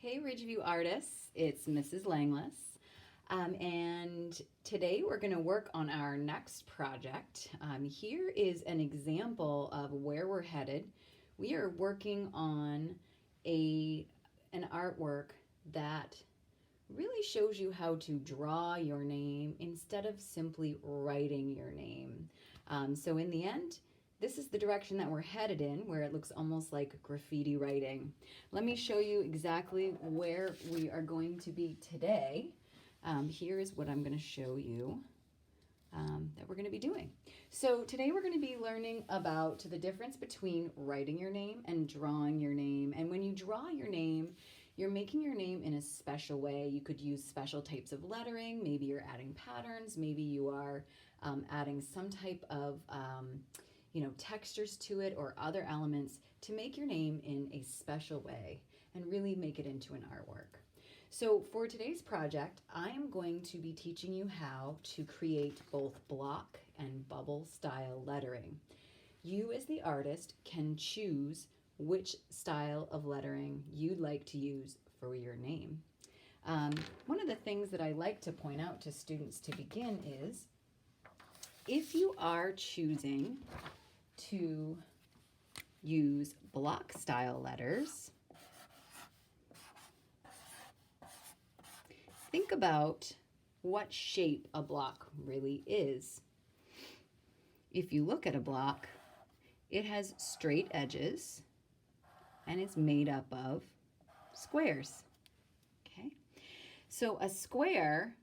Hey Ridgeview artists, it's Mrs. Langless. And today we're going to work on our next project. Here is an example of where we're headed. We are working on an artwork that really shows you how to draw your name instead of simply writing your name. So in the end, this is the direction that we're headed in, where it looks almost like graffiti writing. Let me show you exactly where we are going to be today. Here is what I'm going to show you that we're going to be doing. So today we're going to be learning about the difference between writing your name and drawing your name. And when you draw your name, you're making your name in a special way. You could use special types of lettering. Maybe you're adding patterns. Maybe you are adding some type of textures to it or other elements to make your name in a special way and really make it into an artwork. So for today's project, I am going to be teaching you how to create both block and bubble style lettering. You as the artist can choose which style of lettering you'd like to use for your name. One of the things that I like to point out to students to begin is, if you are choosing to use block style letters, think about what shape a block really is. If you look at a block, it has straight edges and it's made up of squares. Okay, so a square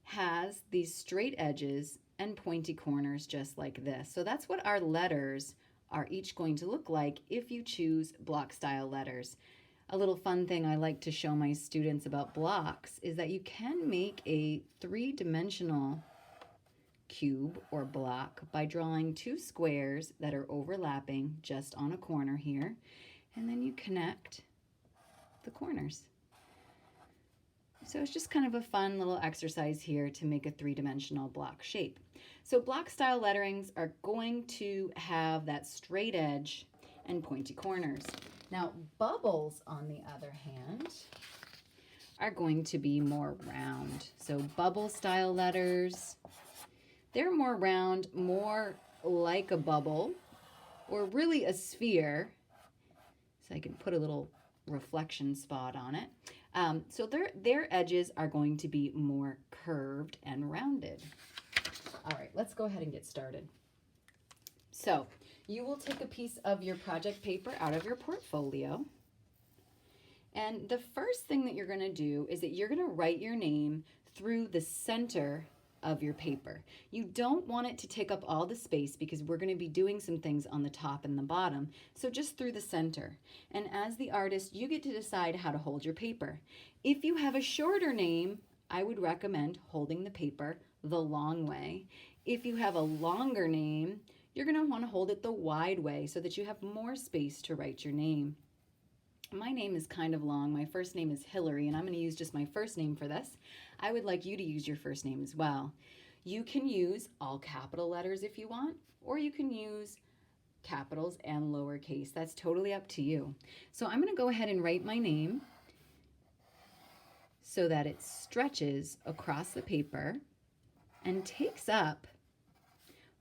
has these straight edges and pointy corners just like this. So that's what our letters are each going to look like if you choose block style letters. A little fun thing I like to show my students about blocks is that you can make a three-dimensional cube or block by drawing two squares that are overlapping just on a corner here, and then you connect the corners. So it's just kind of a fun little exercise here to make a three-dimensional block shape. So block style letterings are going to have that straight edge and pointy corners. Now bubbles, on the other hand, are going to be more round. So bubble style letters, they're more round, more like a bubble or really a sphere. So I can put a little reflection spot on it. So their edges are going to be more curved and rounded. All right, let's go ahead and get started. So you will take a piece of your project paper out of your portfolio. And the first thing that you're going to do is that you're going to write your name through the center of your paper. You don't want it to take up all the space because we're going to be doing some things on the top and the bottom. So just through the center. And as the artist, you get to decide how to hold your paper. If you have a shorter name, I would recommend holding the paper the long way. If you have a longer name, you're going to want to hold it the wide way so that you have more space to write your name. My name is kind of long. My first name is Hillary, and I'm going to use just my first name for this. I would like you to use your first name as well. You can use all capital letters if you want, or you can use capitals and lowercase. That's totally up to you. So I'm going to go ahead and write my name so that it stretches across the paper and takes up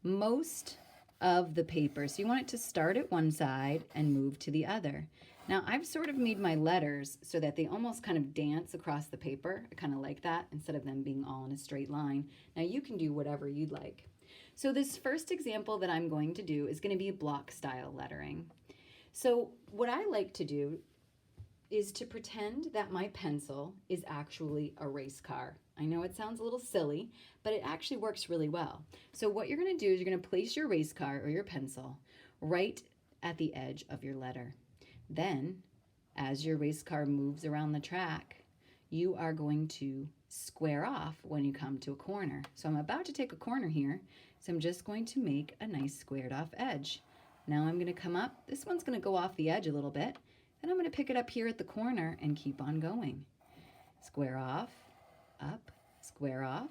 most of the paper. So you want it to start at one side and move to the other. Now I've sort of made my letters so that they almost kind of dance across the paper. I kind of like that instead of them being all in a straight line. Now you can do whatever you'd like. So this first example that I'm going to do is going to be block style lettering. So what I like to do is to pretend that my pencil is actually a race car. I know it sounds a little silly, but it actually works really well. So what you're going to do is you're going to place your race car or your pencil right at the edge of your letter. Then, as your race car moves around the track, you are going to square off when you come to a corner. So I'm about to take a corner here, so I'm just going to make a nice squared off edge. Now I'm going to come up. This one's going to go off the edge a little bit. Then I'm going to pick it up here at the corner and keep on going. Square off, up, square off.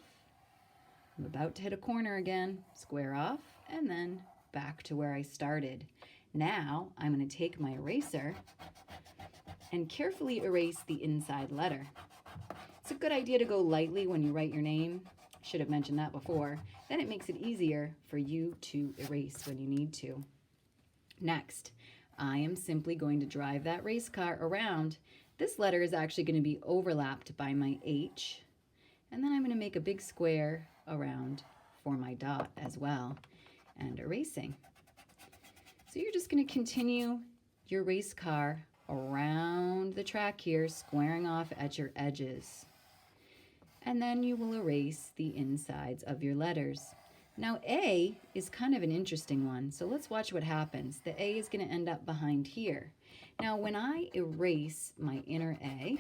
I'm about to hit a corner again, square off, and then back to where I started. Now I'm going to take my eraser and carefully erase the inside letter. It's a good idea to go lightly when you write your name. Should have mentioned that before. Then it makes it easier for you to erase when you need to. Next, I am simply going to drive that race car around. This letter is actually going to be overlapped by my H, and then I'm going to make a big square around for my dot as well, and erasing. So you're just going to continue your race car around the track here, squaring off at your edges. And then you will erase the insides of your letters. Now A is kind of an interesting one, so let's watch what happens. The A is going to end up behind here. Now when I erase my inner A,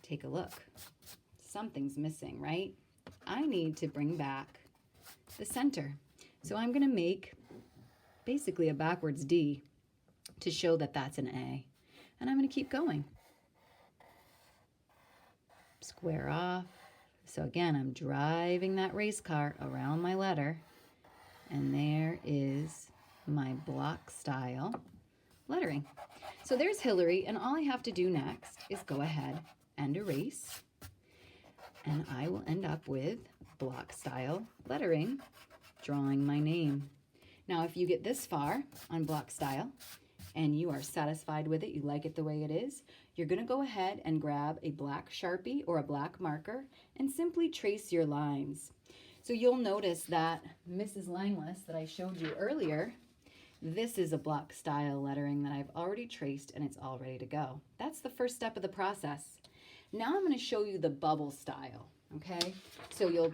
take a look. Something's missing, right? I need to bring back the center. So I'm going to make basically a backwards D to show that that's an A. And I'm going to keep going. Square off. So again, I'm driving that race car around my letter, and there is my block style lettering. So there's Hillary, and all I have to do next is go ahead and erase, and I will end up with block style lettering, drawing my name. Now, if you get this far on block style and you are satisfied with it, you like it the way it is, you're going to go ahead and grab a black Sharpie or a black marker and simply trace your lines. So you'll notice that Mrs. Langless that I showed you earlier, this is a block style lettering that I've already traced and it's all ready to go. That's the first step of the process. Now I'm going to show you the bubble style, okay? So you'll,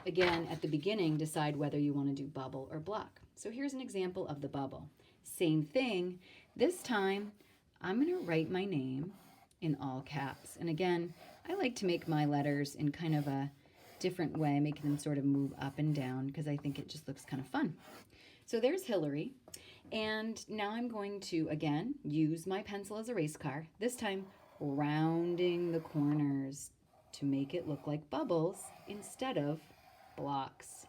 again, at the beginning, decide whether you want to do bubble or block. So here's an example of the bubble. Same thing. This time, I'm going to write my name in all caps. And again, I like to make my letters in kind of a different way, making them sort of move up and down because I think it just looks kind of fun. So there's Hillary. And now I'm going to, again, use my pencil as a race car, this time rounding the corners to make it look like bubbles instead of blocks.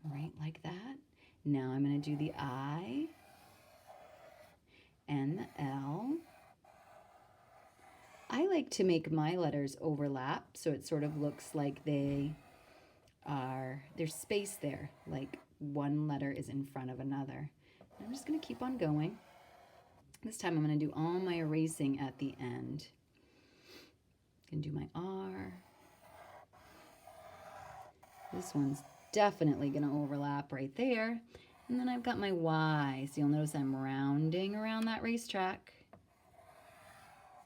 Right like that. Now I'm going to do the I and the L. I like to make my letters overlap so it sort of looks like there's space there, like one letter is in front of another. I'm just going to keep on going. This time I'm going to do all my erasing at the end. I'm going to do my R. This one's definitely going to overlap right there. And then I've got my Y. So you'll notice I'm rounding around that racetrack.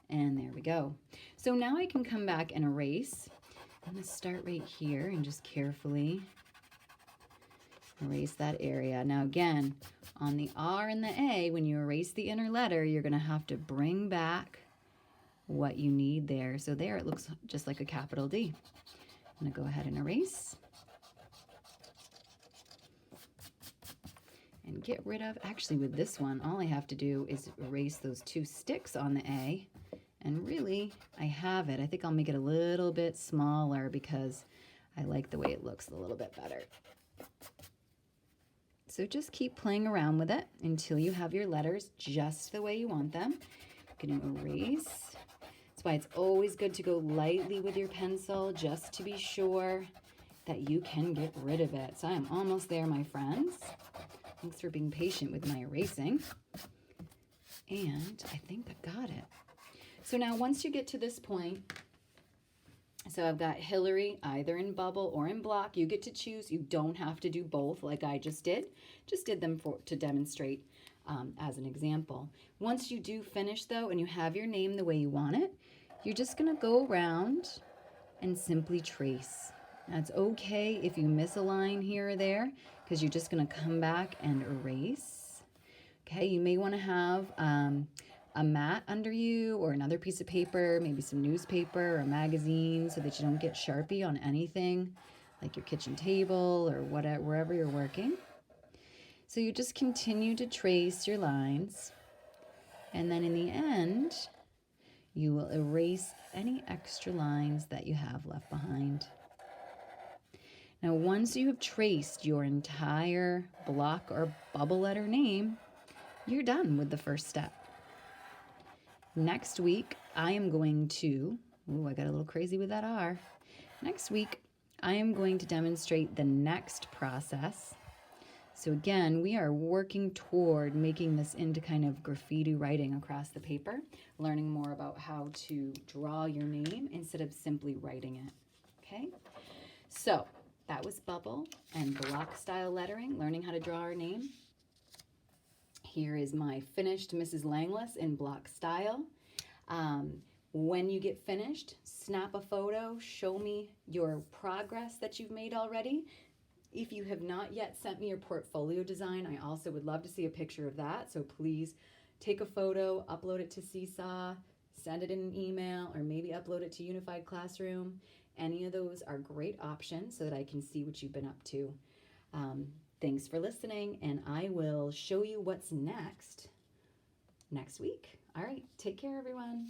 And there we go. So now I can come back and erase. I'm going to start right here and just carefully erase that area. Now again, on the R and the A, when you erase the inner letter, you're going to have to bring back what you need there. So there it looks just like a capital D. I'm going to go ahead and erase. And get rid of, actually with this one, all I have to do is erase those two sticks on the A. And really, I have it. I think I'll make it a little bit smaller because I like the way it looks a little bit better. So just keep playing around with it until you have your letters just the way you want them. I'm going to erase. That's why it's always good to go lightly with your pencil just to be sure that you can get rid of it. So I am almost there, my friends. Thanks for being patient with my erasing. And I think I got it. So now once you get to this point, so I've got Hillary either in bubble or in block. You get to choose. You don't have to do both like I just did. Just did them to demonstrate as an example. Once you do finish though and you have your name the way you want it, you're just going to go around and simply trace. Now it's okay if you miss a line here or there because you're just going to come back and erase. Okay, you may want to have a mat under you or another piece of paper, maybe some newspaper or a magazine so that you don't get Sharpie on anything like your kitchen table or whatever, wherever you're working. So you just continue to trace your lines, and then in the end, you will erase any extra lines that you have left behind. Now, once you have traced your entire block or bubble letter name, you're done with the first step. Next week, I am going to, I got a little crazy with that R. Next week, I am going to demonstrate the next process. So again, we are working toward making this into kind of graffiti writing across the paper, learning more about how to draw your name instead of simply writing it, okay? So that was bubble and block style lettering, learning how to draw our name. Here is my finished Mrs. Langless in block style. When you get finished, snap a photo, show me your progress that you've made already. If you have not yet sent me your portfolio design, I also would love to see a picture of that. So please take a photo, upload it to Seesaw, send it in an email, or maybe upload it to Unified Classroom. Any of those are great options so that I can see what you've been up to. Thanks for listening, and I will show you what's next week. All right, take care, everyone.